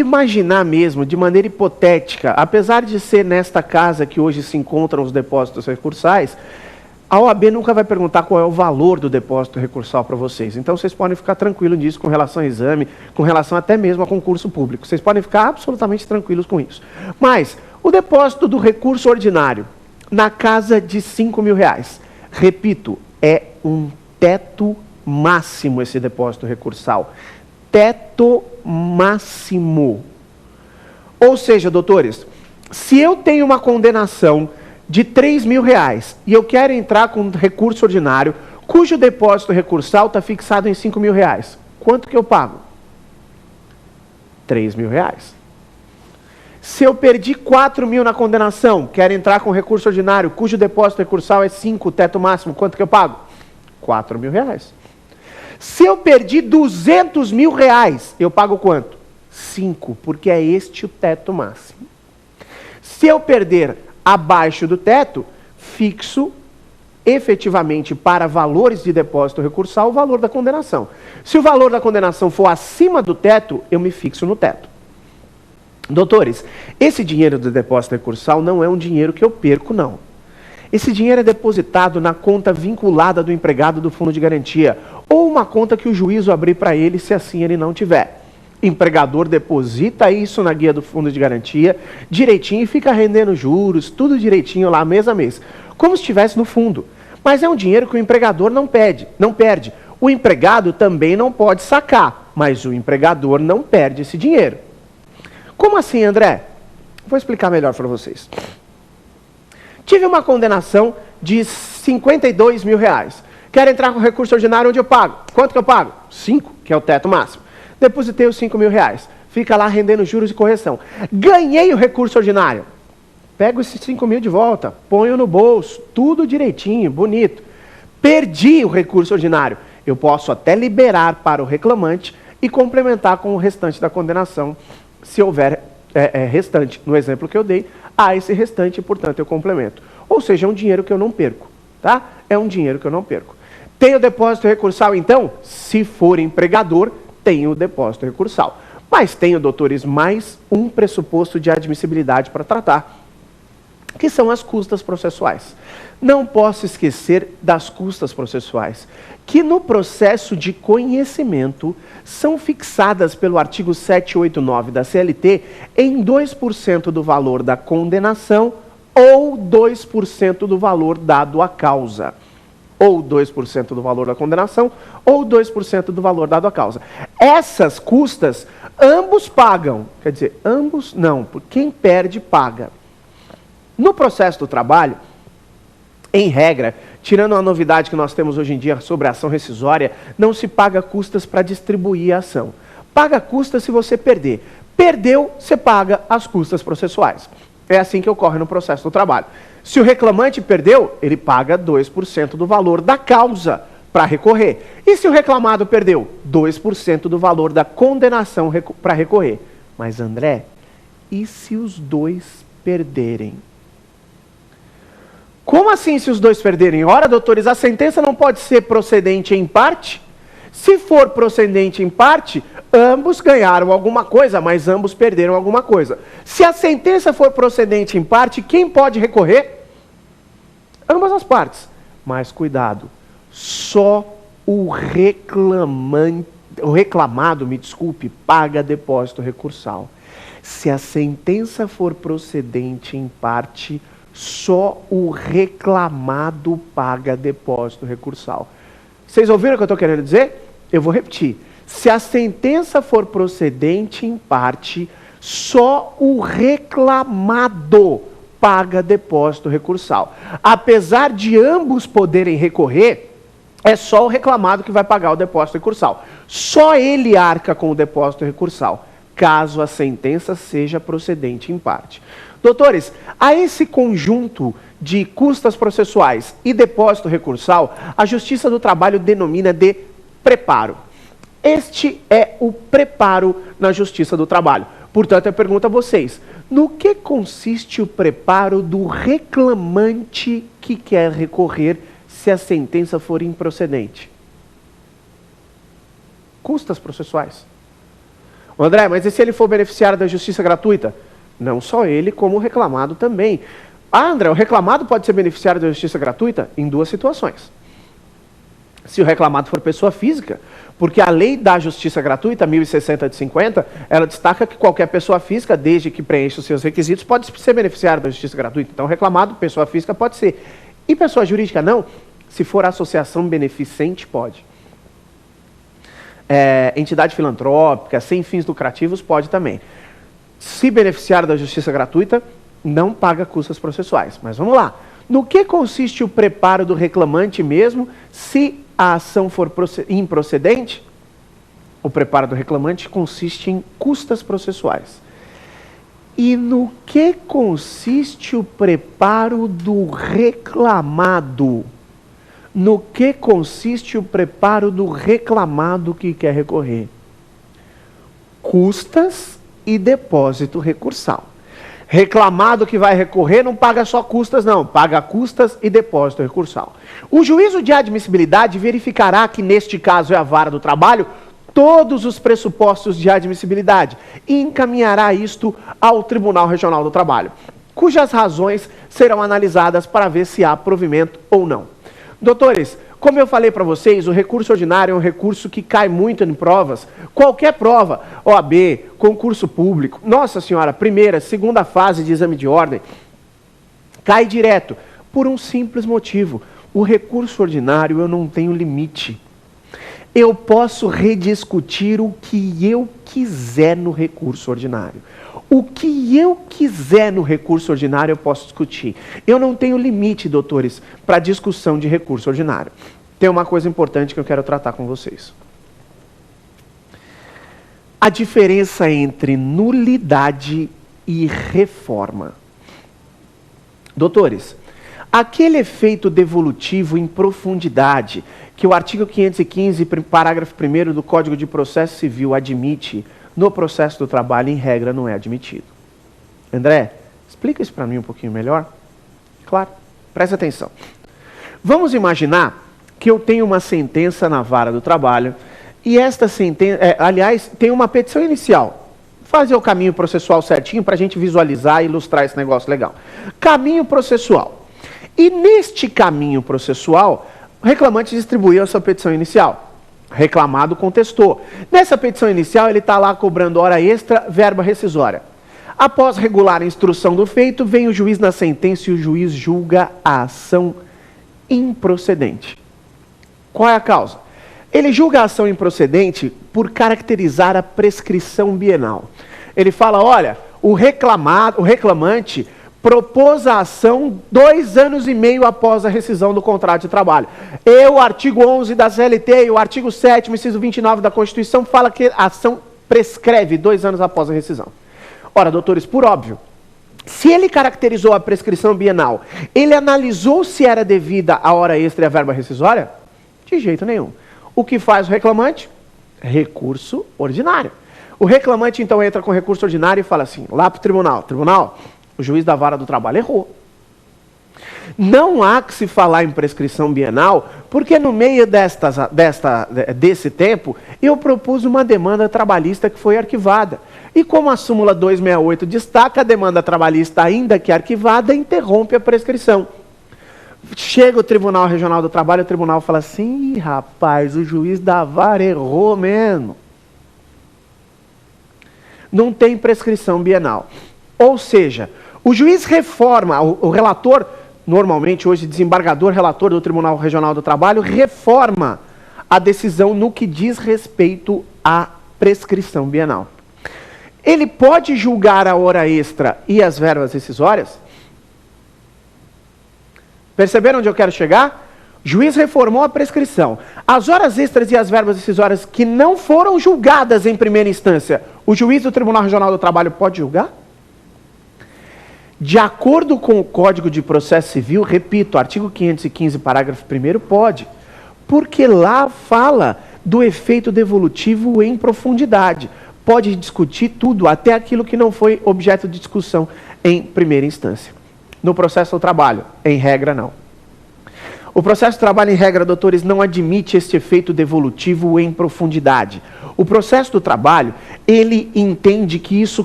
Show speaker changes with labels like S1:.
S1: imaginar mesmo, de maneira hipotética, apesar de ser nesta casa que hoje se encontram os depósitos recursais, a OAB nunca vai perguntar qual é o valor do depósito recursal para vocês. Então, vocês podem ficar tranquilos disso com relação ao exame, com relação até mesmo a concurso público. Vocês podem ficar absolutamente tranquilos com isso. Mas, o depósito do recurso ordinário, na casa de R$5.000, repito, é um teto máximo esse depósito recursal. Teto máximo. Ou seja, doutores, se eu tenho uma condenação de R$3.000 e eu quero entrar com recurso ordinário, cujo depósito recursal está fixado em R$5.000, quanto que eu pago? R$3.000. Se eu perdi R$4.000 na condenação, quero entrar com recurso ordinário, cujo depósito recursal é 5, teto máximo, quanto que eu pago? R$4.000. Se eu perdi R$200.000, eu pago quanto? 5, porque é este o teto máximo. Se eu perder abaixo do teto, fixo efetivamente para valores de depósito recursal o valor da condenação. Se o valor da condenação for acima do teto, eu me fixo no teto. Doutores, esse dinheiro do depósito recursal não é um dinheiro que eu perco, não. Esse dinheiro é depositado na conta vinculada do empregado do fundo de garantia, ou uma conta que o juízo abrir para ele, se assim ele não tiver. Empregador deposita isso na guia do fundo de garantia, direitinho, e fica rendendo juros, tudo direitinho lá mês a mês, como se estivesse no fundo. Mas é um dinheiro que o empregador não perde. O empregado também não pode sacar, mas o empregador não perde esse dinheiro. Como assim, André? Vou explicar melhor para vocês. Tive uma condenação de R$52.000. Quero entrar com recurso ordinário, onde eu pago? Quanto que eu pago? 5, que é o teto máximo. Depositei os R$5.000. Fica lá rendendo juros e correção. Ganhei o recurso ordinário. Pego esses 5.000 de volta, ponho no bolso, tudo direitinho, bonito. Perdi o recurso ordinário. Eu posso até liberar para o reclamante e complementar com o restante da condenação, se houver restante. No exemplo que eu dei, há esse restante, portanto, eu complemento. Ou seja, é um dinheiro que eu não perco, tá? É um dinheiro que eu não perco. Tem o depósito recursal, então? Se for empregador, tem o depósito recursal. Mas tenho, doutores, mais um pressuposto de admissibilidade para tratar, que são as custas processuais. Não posso esquecer das custas processuais, que no processo de conhecimento são fixadas pelo artigo 789 da CLT em 2% do valor da condenação ou 2% do valor dado à causa. Ou 2% do valor da condenação, ou 2% do valor dado à causa. Essas custas, ambos pagam. Quer dizer, ambos não, porque quem perde, paga. No processo do trabalho, em regra, tirando a novidade que nós temos hoje em dia sobre a ação rescisória, não se paga custas para distribuir a ação. Paga custas se você perder. Perdeu, você paga as custas processuais. É assim que ocorre no processo do trabalho. Se o reclamante perdeu, ele paga 2% do valor da causa para recorrer. E se o reclamado perdeu? 2% do valor da condenação para recorrer. Mas, André, e se os dois perderem? Como assim se os dois perderem? Ora, doutores, a sentença não pode ser procedente em parte? Se for procedente em parte, ambos ganharam alguma coisa, mas ambos perderam alguma coisa. Se a sentença for procedente em parte, quem pode recorrer? Ambas as partes. Mas cuidado, só o reclamado, paga depósito recursal. Se a sentença for procedente em parte, só o reclamado paga depósito recursal. Vocês ouviram o que eu estou querendo dizer? Eu vou repetir. Se a sentença for procedente em parte, só o reclamado paga depósito recursal. Apesar de ambos poderem recorrer, é só o reclamado que vai pagar o depósito recursal. Só ele arca com o depósito recursal, caso a sentença seja procedente em parte. Doutores, a esse conjunto de custas processuais e depósito recursal, a Justiça do Trabalho denomina de preparo. Este é o preparo na Justiça do Trabalho. Portanto, eu pergunto a vocês, no que consiste o preparo do reclamante que quer recorrer se a sentença for improcedente? Custas processuais. André, mas e se ele for beneficiário da justiça gratuita? Não só ele, como o reclamado também. Ah, André, o reclamado pode ser beneficiário da justiça gratuita? Em duas situações. Se o reclamado for pessoa física, porque a lei da justiça gratuita, 1060 de 50, ela destaca que qualquer pessoa física, desde que preencha os seus requisitos, pode ser beneficiário da justiça gratuita. Então, reclamado, pessoa física, pode ser. E pessoa jurídica, não. Se for associação beneficente, pode. Entidade filantrópica, sem fins lucrativos, pode também. Se beneficiário da justiça gratuita, não paga custas processuais. Mas vamos lá. No que consiste o preparo do reclamante mesmo, se a ação for improcedente? O preparo do reclamante consiste em custas processuais. E no que consiste o preparo do reclamado? No que consiste o preparo do reclamado que quer recorrer? Custas e depósito recursal. Reclamado que vai recorrer não paga só custas, não. Paga custas e depósito recursal. O juízo de admissibilidade verificará que, neste caso, é a vara do trabalho, todos os pressupostos de admissibilidade e encaminhará isto ao Tribunal Regional do Trabalho, cujas razões serão analisadas para ver se há provimento ou não. Doutores, como eu falei para vocês, o recurso ordinário é um recurso que cai muito em provas. Qualquer prova, OAB, concurso público, nossa senhora, primeira, segunda fase de exame de ordem, cai direto, por um simples motivo. O recurso ordinário eu não tenho limite. Eu posso rediscutir o que eu quiser no recurso ordinário. O que eu quiser no recurso ordinário eu posso discutir. Eu não tenho limite, doutores, para discussão de recurso ordinário. Tem uma coisa importante que eu quero tratar com vocês. A diferença entre nulidade e reforma. Doutores, aquele efeito devolutivo em profundidade que o artigo 515, parágrafo 1º do Código de Processo Civil admite no processo do trabalho, em regra, não é admitido. André, explica isso para mim um pouquinho melhor? Claro, presta atenção. Vamos imaginar que eu tenho uma sentença na vara do trabalho e esta sentença, aliás, tem uma petição inicial. Fazer o caminho processual certinho para a gente visualizar e ilustrar esse negócio legal. Caminho processual. E neste caminho processual, o reclamante distribuiu a sua petição inicial. Reclamado contestou. Nessa petição inicial, ele está lá cobrando hora extra, verba rescisória. Após regular a instrução do feito, vem o juiz na sentença e o juiz julga a ação improcedente. Qual é a causa? Ele julga a ação improcedente por caracterizar a prescrição bienal. Ele fala, olha, o reclamante propôs a ação 2 anos e meio após a rescisão do contrato de trabalho. E o artigo 11 da CLT e o artigo 7º, inciso 29 da Constituição, fala que a ação prescreve 2 anos após a rescisão. Ora, doutores, por óbvio, se ele caracterizou a prescrição bienal, ele analisou se era devida a hora extra e a verba rescisória? De jeito nenhum. O que faz o reclamante? Recurso ordinário. O reclamante, então, entra com recurso ordinário e fala assim, lá para o tribunal, o juiz da vara do trabalho errou. Não há que se falar em prescrição bienal, porque no meio desse tempo, eu propus uma demanda trabalhista que foi arquivada. E como a súmula 268 destaca, a demanda trabalhista, ainda que arquivada, interrompe a prescrição. Chega o Tribunal Regional do Trabalho, o tribunal fala assim, ih, rapaz, o juiz da vara errou mesmo. Não tem prescrição bienal. Ou seja, o juiz reforma, o relator, normalmente hoje desembargador, relator do Tribunal Regional do Trabalho, reforma a decisão no que diz respeito à prescrição bienal. Ele pode julgar a hora extra e as verbas rescisórias? Perceberam onde eu quero chegar? Juiz reformou a prescrição. As horas extras e as verbas rescisórias que não foram julgadas em primeira instância, o juiz do Tribunal Regional do Trabalho pode julgar? De acordo com o Código de Processo Civil, repito, artigo 515, parágrafo 1º, pode. Porque lá fala do efeito devolutivo em profundidade. Pode discutir tudo, até aquilo que não foi objeto de discussão em primeira instância. No processo do trabalho, em regra, não. O processo de trabalho, em regra, doutores, não admite este efeito devolutivo em profundidade. O processo do trabalho, ele entende que isso